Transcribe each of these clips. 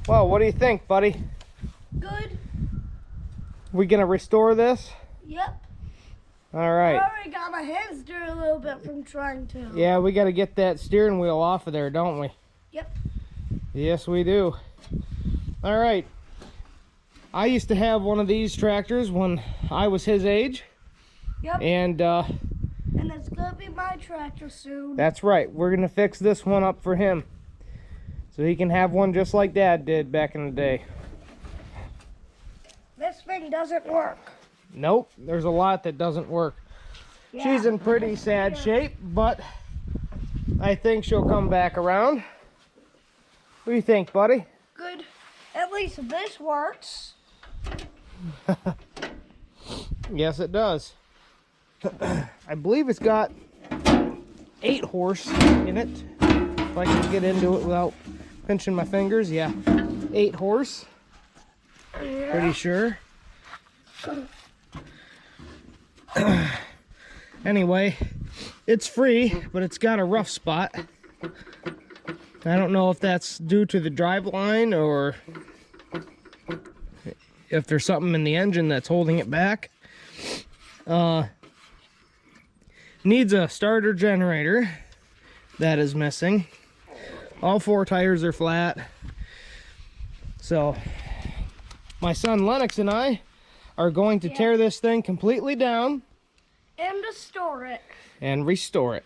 Well, what do you think, buddy? Good. We gonna restore this? Yep. All right. I already got my hands dirty a little bit from trying to. Yeah, we gotta get that steering wheel off of there, don't we? Yep. Yes, we do. All right. I used to have one of these tractors when I was his age. Yep. And it's gonna be my tractor soon. that's right. We're gonna fix this one up for him, so he can have one just like Dad did back in the day. This thing doesn't work. Nope, there's a lot that doesn't work. Yeah. She's in pretty sad shape, but I think she'll come back around. What do you think, buddy? Good. At least this works. Yes, it does. I believe it's got 8 horse in it. If I can get into it without pinching my fingers. Yeah, 8 horse. Yeah. Pretty sure. Anyway, it's free, but it's got a rough spot. I don't know if that's due to the drive line or if there's something in the engine that's holding it back. Needs a starter generator. That is missing. All 4 tires are flat. So my son Lennox and I are going to tear this thing completely down And restore it. and restore it.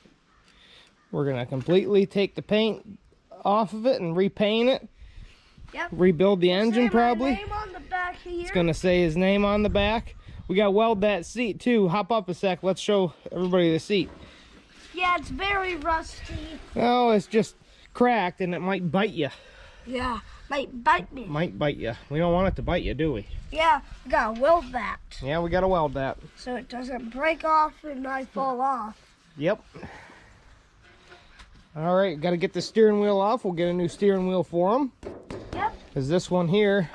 We're gonna completely take the paint off of it and repaint it. Yep. Rebuild the engine Say probably. my name on the back here. It's gonna say his name on the back. We gotta weld that seat too. Hop up a sec. Let's show everybody the seat. Yeah, it's very rusty. Oh, it's just cracked and it might bite you. Yeah, might bite me. Might bite you. We don't want it to bite you, do we? Yeah, we gotta weld that Yeah, we gotta weld that. so it doesn't break off and I fall off. Yep. All right, gotta get the steering wheel off. We'll get a new steering wheel for him. Yep. Because this one here,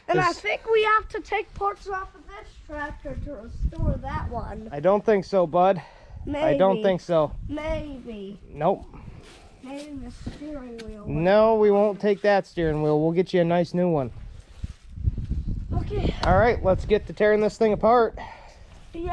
And I This- think we have to take parts off of this tractor to restore that one. I don't think so, bud. Maybe. I don't think so. Maybe. Nope. Maybe the steering wheel. No, we won't take that steering wheel. We'll get you a nice new one. Okay. All right, let's get to tearing this thing apart. Yeah.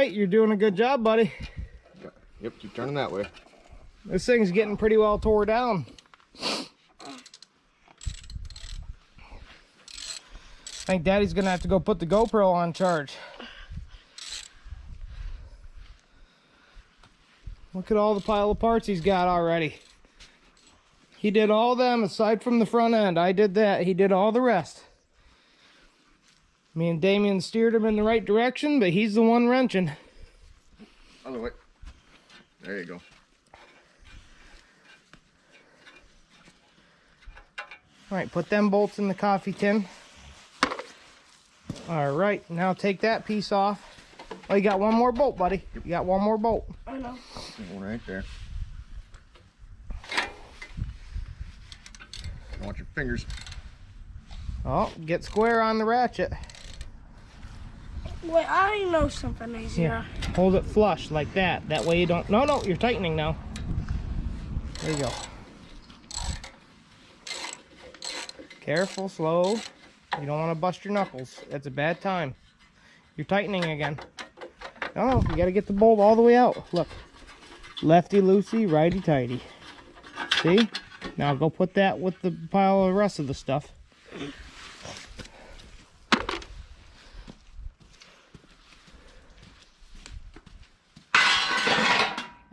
You're doing a good job, buddy. Yep, keep turning that way. This thing's getting pretty well tore down. I think Daddy's gonna have to go put the GoPro on charge. Look at all the pile of parts he's got already. He did all them aside from the front end. I did that. He did all the rest. Me and Damien steered him in the right direction, but he's the one wrenching. Other way. There you go. All right, put them bolts in the coffee tin. All right, now take that piece off. Oh, you got one more bolt, buddy. You got one more bolt. I know. One right there. Don't want your fingers. Oh, get square on the ratchet. Wait, I know something easier. Yeah, hold it flush like that. That way you don't... No, you're tightening now. There you go. Careful, slow. You don't want to bust your knuckles. That's a bad time. You're tightening again. No, you got to get the bolt all the way out. Look. Lefty loosey, righty tighty. See? Now go put that with the pile of the rest of the stuff.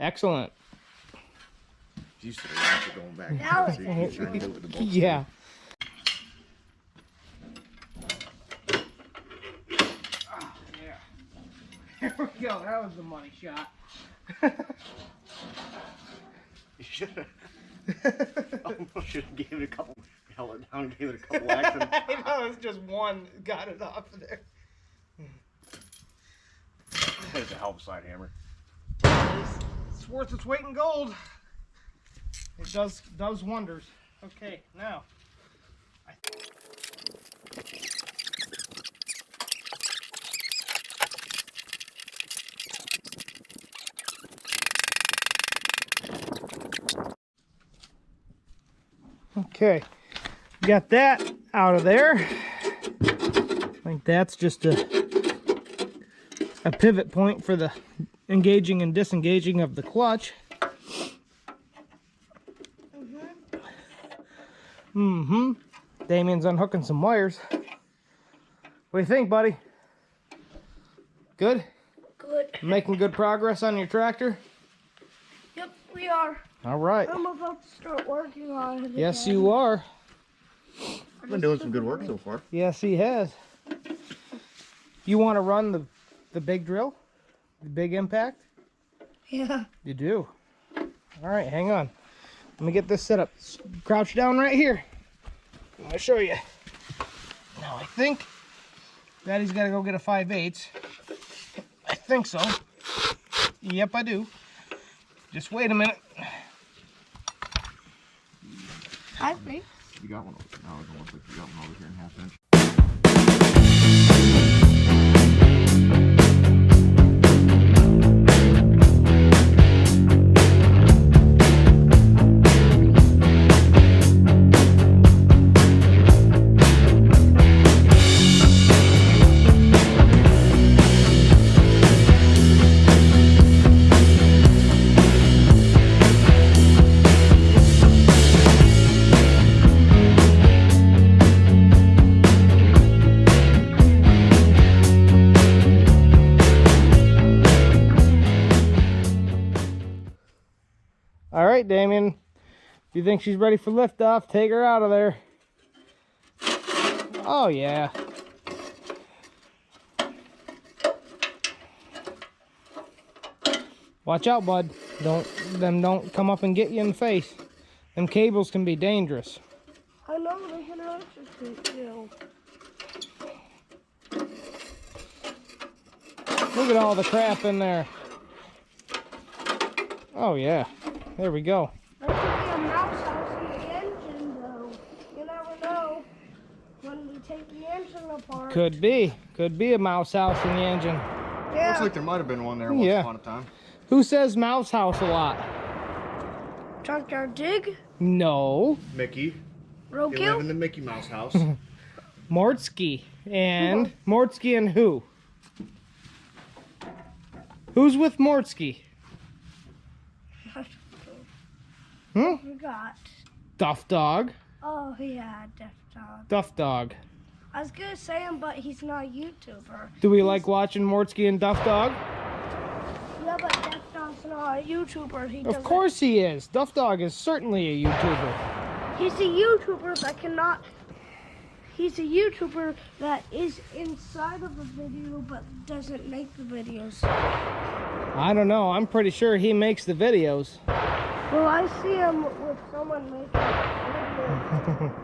Excellent. Used to the ratchet going back. Now See, he's trying to do it with the bolts. Yeah. Here we go. That was the money shot. You should have. Almost should have gave it a couple. Held it down and gave it a couple actions. I know, it's just one got it off of there. It's a hell of a side hammer. It's worth its weight in gold. It does wonders. Okay, now. Okay, got that out of there. I think that's just a pivot point for the engaging and disengaging of the clutch. Damien's unhooking some wires. What do you think, buddy? Good? Good. Making good progress on your tractor? Yep, we are. All right. I'm about to start working on it. Yes, again. you are. Been doing some good work so far. Yes, he has. You want to run the big drill? The big impact? Yeah. You do. All right, hang on. Let me get this set up. Crouch down right here. I'll show you. Now, I think Daddy's got to go get a 5/8. I think so. Yep, I do. Just wait a minute. I think. You got one over there. No, it don't look like you got one over here in half inch. All right, Damien. If you think she's ready for liftoff, take her out of there. Oh, yeah. Watch out, bud. Don't come up and get you in the face. Them cables can be dangerous. I know they can electrocute you. Look at all the crap in there. Oh, yeah. There we go. There could be a mouse house in the engine, though. You never know when we take the engine apart. Could be. Could be a mouse house in the engine. Yeah. Looks like there might have been one there once upon a time. Who says mouse house a lot? Junkyard Dig? No. Mickey. Roadkill? They live in the Mickey Mouse house. Mortsky. And Mortsky and who? Who's with Mortsky? I forgot. Duff Dog. Oh, yeah, Death Dog. Duff Dog. I was gonna say him, but he's not a YouTuber. Do we like watching Mortsky and Duff Dog? Yeah, but Death Dog's not a YouTuber. He Of doesn't. course he is. Duff Dog is certainly a YouTuber. He's a YouTuber that cannot. He's a YouTuber that is inside of the video but doesn't make the videos. I don't know. I'm pretty sure he makes the videos. Well, I see him with someone making videos.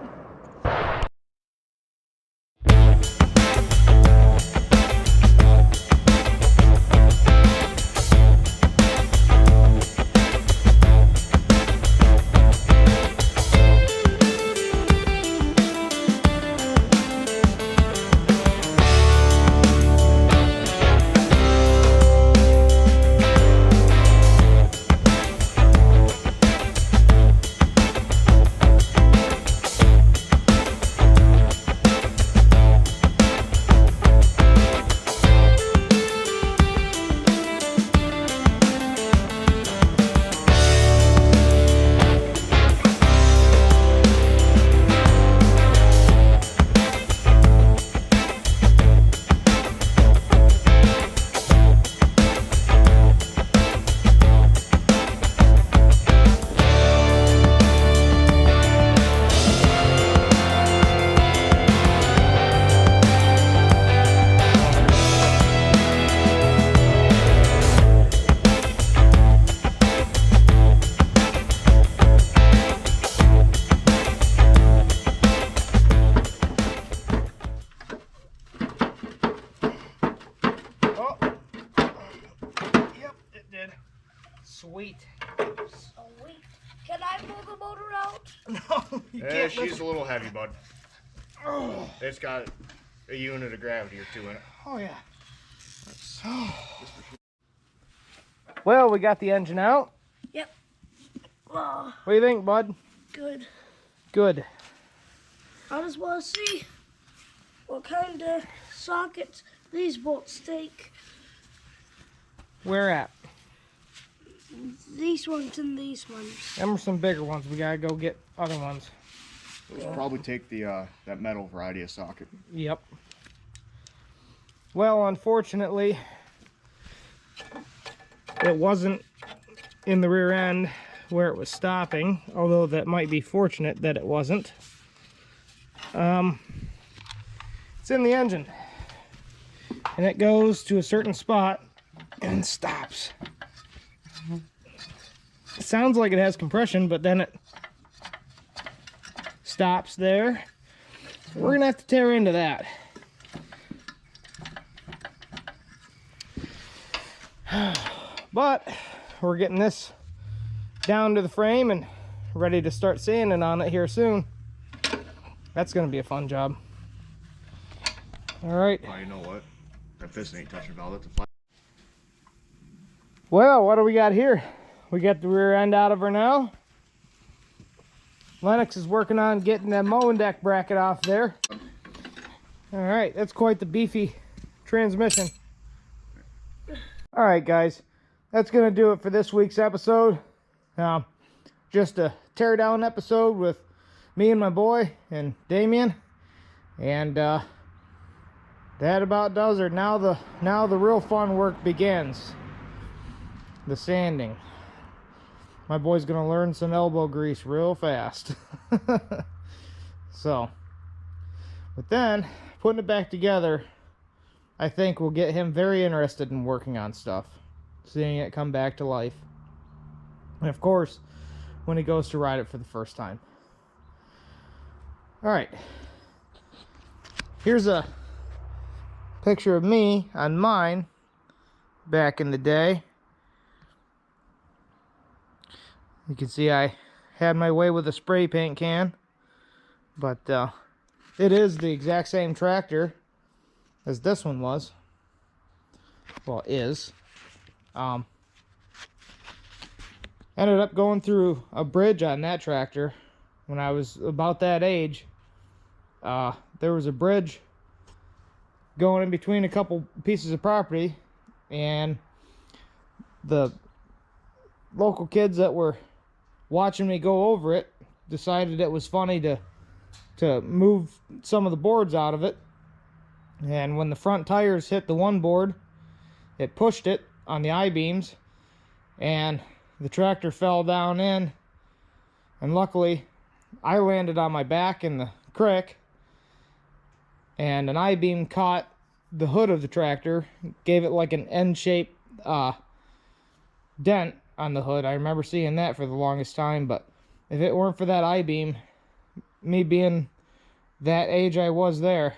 Sweet. Sweet. Can I pull the motor out? No, you Yeah, can't. she's a little heavy, bud. Oh. It's got a unit of gravity or two in it. Oh, yeah. Well, we got the engine out. Yep. Oh, What do you think, bud? good. Good. I just want to see what kind of sockets these bolts take. Where at? These ones and these ones. Them are some bigger ones. We gotta go get other ones. We'll probably take the that metal variety of socket. Yep. Well, unfortunately, it wasn't in the rear end where it was stopping, although that might be fortunate that it wasn't. It's in the engine, and it goes to a certain spot and stops. It sounds like it has compression, but then it stops there. We're gonna have to tear into that. But we're getting this down to the frame and ready to start sanding on it here soon. That's gonna be a fun job. All right. Oh, you know what? That piston ain't touching valve. That's a flat. Well, what do we got here? We got the rear end out of her now. Lennox is working on getting that mowing deck bracket off there. All right, that's quite the beefy transmission. All right, guys, that's gonna do it for this week's episode. Just a tear down episode with me and my boy and Damien, and that about does it. Now the real fun work begins. The sanding. My boy's gonna learn some elbow grease real fast. So, but then putting it back together, I think will get him very interested in working on stuff, seeing it come back to life, and of course when he goes to ride it for the first time. All right, here's a picture of me on mine back in the day. You can see I had my way with a spray paint can, but it is the exact same tractor as this one was. Well, is. Ended up going through a bridge on that tractor when I was about that age. There was a bridge going in between a couple pieces of property, and the local kids that were watching me go over it decided it was funny to move some of the boards out of it. And when the front tires hit the one board, it pushed it on the I-beams, and the tractor fell down in, and luckily I landed on my back in the creek, and an I-beam caught the hood of the tractor, gave it like an N-shaped dent on the hood. I remember seeing that for the longest time, but if it weren't for that I-beam, me being that age I was there,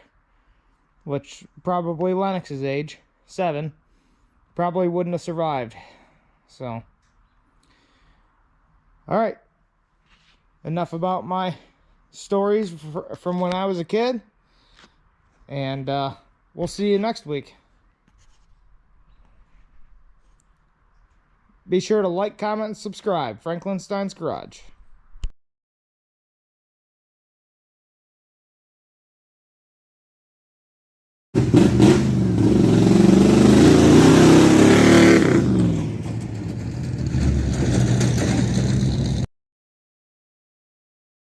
which probably Lennox's age, 7, probably wouldn't have survived. So, alright, enough about my stories from when I was a kid, and we'll see you next week. Be sure to like, comment, and subscribe. Franklinstein's Garage.